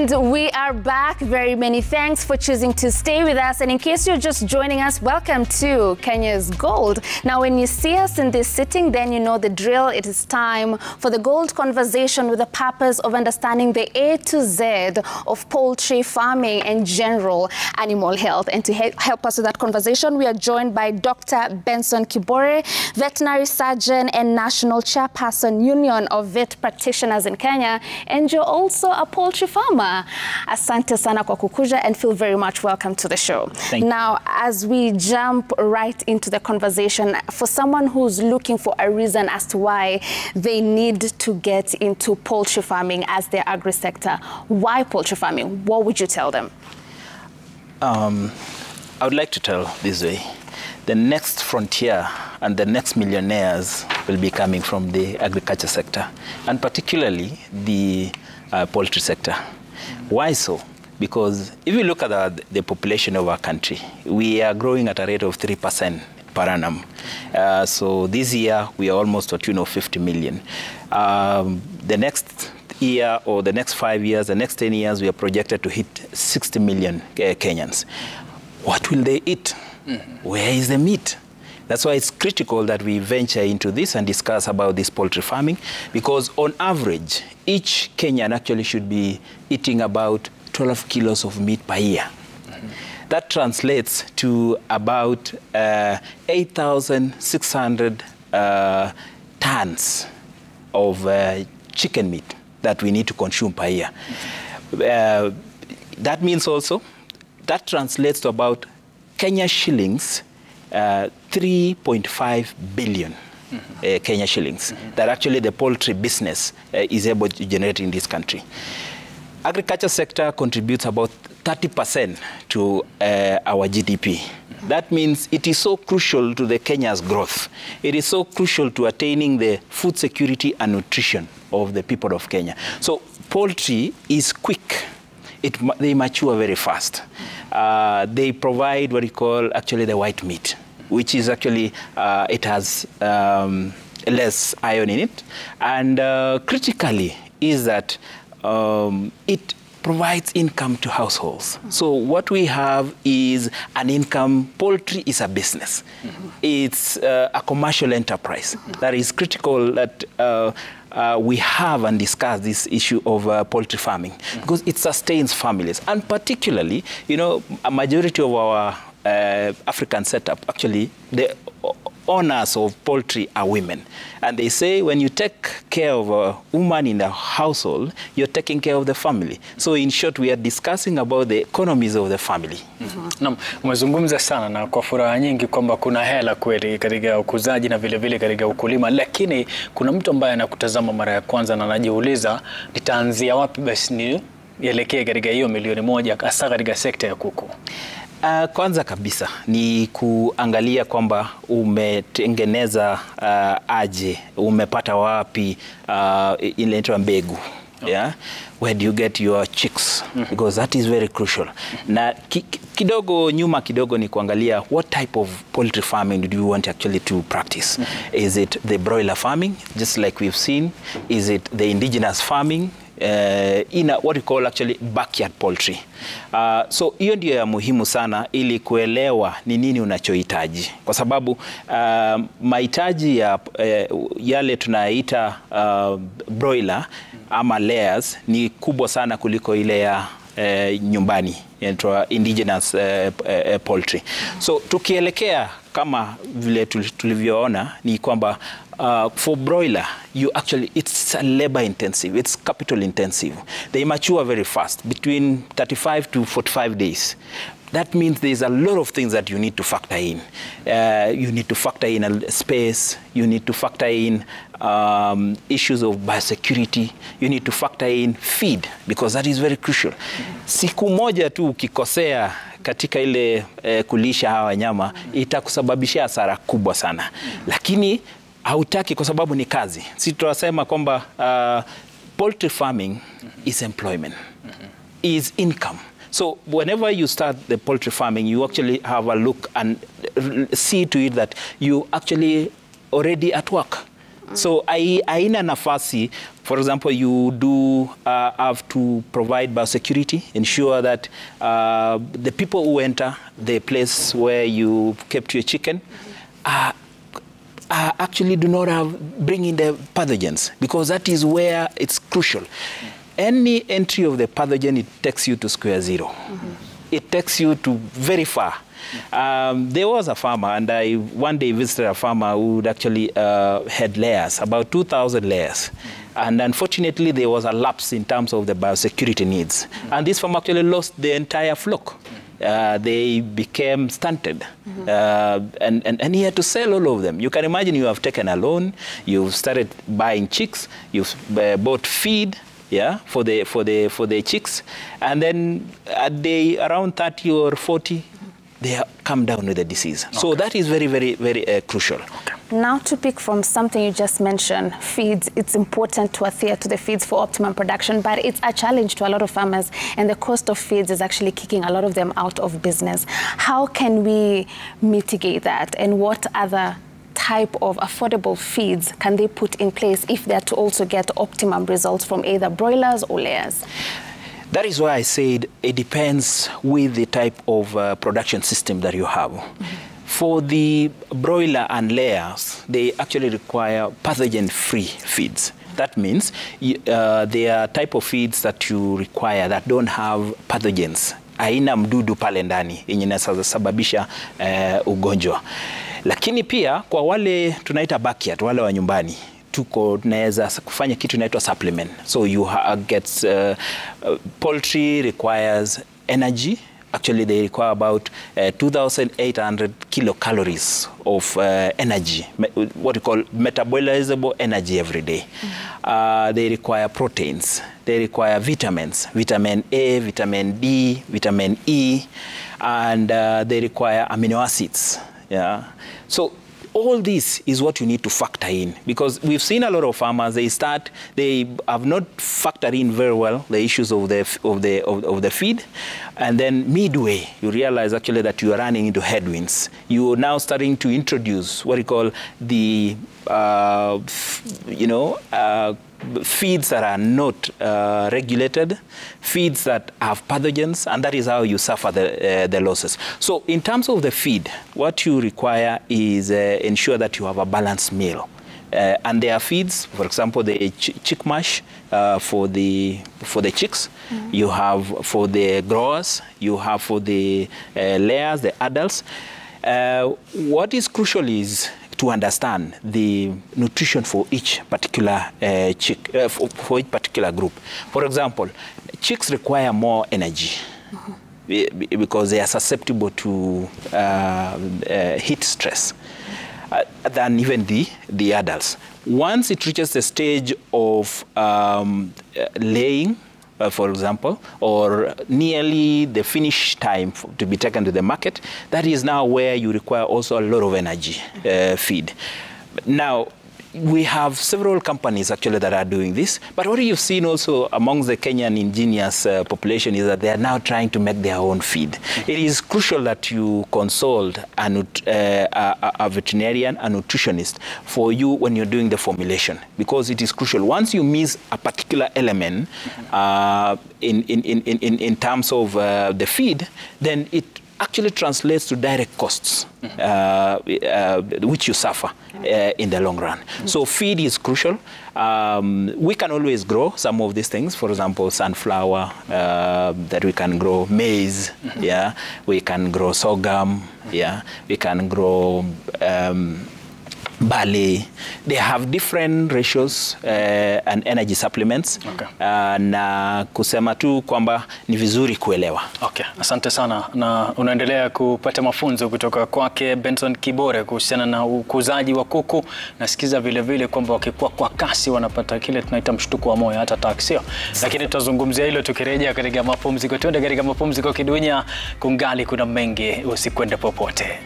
And we are back. Very many thanks for choosing to stay with us. And in case you're just joining us, welcome to Kenya's Gold. Now, when you see us in this sitting, then you know the drill. It is time for the Gold Conversation with the purpose of understanding the A to Z of poultry farming and general animal health. And to help us with that conversation, we are joined by Dr. Benson Kibore, veterinary surgeon and national chairperson, Union of Vet Practitioners in Kenya. And you're also a poultry farmer. Asante sana kwa kukuja and feel very much welcome to the show. Thank you. Now, as we jump right into the conversation, for someone who's looking for a reason as to why they need to get into poultry farming as their agri-sector, why poultry farming? What would you tell them? I would like to tell this way. The next frontier and the next millionaires will be coming from the agriculture sector, and particularly the poultry sector. Why so? Because if you look at the population of our country, we are growing at a rate of 3% per annum. So this year, we are almost to a tune of 50 million. The next year or the next 5 years, the next 10 years, we are projected to hit 60 million Kenyans. What will they eat? Where is the meat? That's why it's critical that we venture into this and discuss about this poultry farming, because on average, each Kenyan actually should be eating about 12 kilos of meat per year. That translates to about 8,600 tons of chicken meat that we need to consume per year. That means also, that translates to about Kenya shillings, 3.5 billion Kenya shillings that actually the poultry business is able to generate in this country. Agriculture sector contributes about 30% to our GDP. That means it is so crucial to the Kenya's growth. It is so crucial to attaining the food security and nutrition of the people of Kenya. So poultry is quick. They mature very fast. They provide what we call actually the white meat, which is actually, it has less iron in it. And critically is that it provides income to households. So what we have is an income. Poultry is a business. It's a commercial enterprise. That is critical that we have and discuss this issue of poultry farming, because it sustains families. And particularly, you know, a majority of our African setup, actually, the owners of poultry are women. And they say when you take care of a woman in the household, you're taking care of the family. So in short, we are discussing about the economies of the family. Naam, umezungumza sana na kwa furaha nyingi kwamba kuna hela kweli katika ukuzaji na vile vile katika ukulima, lakini kuna mtu ambaye anakutazama mara ya kwanza na anajiuliza nitaanzia wapi basi nielekee katika hiyo milioni moja hasa katika sekta ya kuku. Kwanza kabisa ni kuangalia kwamba umetengeneza aje, umepata wapi ile inaitwa mbegu. Yeah? Where do you get your chicks? Because that is very crucial. Na kidogo nyuma kidogo ni kuangalia what type of poultry farming do you want actually to practice? Is it the broiler farming, just like we've seen? Is it the indigenous farming? In what we call actually backyard poultry. So hiyo ndio ya muhimu sana ili kuelewa ni nini unachohitaji, kwa sababu mahitaji ya yale tunaita broiler ama layers ni kubwa sana kuliko ile ya nyumbani, inaitwa indigenous poultry. So tukielekea kama vile tulivyoona ni kwamba for broiler, it's labor intensive, it's capital intensive. They mature very fast, between 35 to 45 days. That means there's a lot of things that you need to factor in. You need to factor in a space, you need to factor in issues of biosecurity, you need to factor in feed, because that is very crucial. Siku moja tu ukikosea katika ile kulisha hawa wanyama, itakusababishia hasara kubwa sana. Lakini hautaki kwa sababu ni kazi. Sisi tunasema kwamba poultry farming is employment, is income. So whenever you start the poultry farming, you actually have a look and see to it that you actually already at work. So haina nafasi For example, you do have to provide biosecurity, ensure that the people who enter the place where you kept your chicken actually do not bring in the pathogens, because that is where it's crucial. Any entry of the pathogen, it takes you to square zero. It takes you to very far. There was a farmer, and I one day visited a farmer who would actually had layers, about 2,000 layers. And unfortunately, there was a lapse in terms of the biosecurity needs. And this farmer actually lost the entire flock. They became stunted, and he had to sell all of them. You can imagine, you have taken a loan, you've started buying chicks, you've bought feed, yeah, for the chicks, and then at day around 30 or 40, they come down with the disease. Okay. So that is very, very, very crucial. Okay. Now, to pick from something you just mentioned, feeds, it's important to adhere to the feeds for optimum production, but it's a challenge to a lot of farmers, and the cost of feeds is actually kicking a lot of them out of business. How can we mitigate that, and what other type of affordable feeds can they put in place if they're to also get optimum results from either broilers or layers? That is why I said it depends with the type of production system that you have. For the broiler and layers, they actually require pathogen-free feeds. That means there are type of feeds that you require that don't have pathogens. Haina mdudu pale ndani yenye inasababisha ugonjwa. Lakini pia kwa wale tunaita backyard, wale wa nyumbani, tunaweza kufanya kitu inaitwa supplement. So you get poultry requires energy. Actually, they require about 2,800 kilocalories of energy, what we call metabolizable energy every day. They require proteins. They require vitamins, vitamin A, vitamin D, vitamin E, and they require amino acids. Yeah. So all this is what you need to factor in, because we've seen a lot of farmers, they have not factored in very well the issues of the feed, and then midway you realize actually that you are running into headwinds. You are now starting to introduce what you call the feeds that are not regulated, feeds that have pathogens, and that is how you suffer the losses. So in terms of the feed, what you require is ensure that you have a balanced meal. And there are feeds, for example, the chick mash for the chicks. You have for the growers, you have for the layers, the adults. What is crucial is to understand the nutrition for each particular chick, for each particular group. For example, chicks require more energy because they are susceptible to heat stress than even the adults. Once it reaches the stage of laying, for example, or nearly the finish time to be taken to the market, that is now where you require also a lot of energy feed. Now, we have several companies actually that are doing this, but what you've seen also amongst the Kenyan indigenous population is that they are now trying to make their own feed. It is crucial that you consult a veterinarian, a nutritionist for you when you're doing the formulation, because it is crucial. Once you miss a particular element in terms of the feed, then it actually translates to direct costs, which you suffer in the long run. So feed is crucial. We can always grow some of these things. For example, sunflower, that we can grow maize, yeah. We can grow sorghum, yeah. We can grow barley. They have different ratios and energy supplements. Okay. Na kusema tu kwamba ni vizuri kuelewa. Okay, asante sana. Na unaendelea kupata mafunzo kutoka kwake Benson Kibore kuhusiana na ukuzaji wa kuku. Nasikiza vile vile kwamba wakikua kwa kasi wanapata kile tunaita mshtuko wa moyo, hata taksio. Lakini tutazungumzia hilo tukirejea katika mapumziko. Tuende katika mapumziko kidunia, kungali kuna mengi, usikwende popote.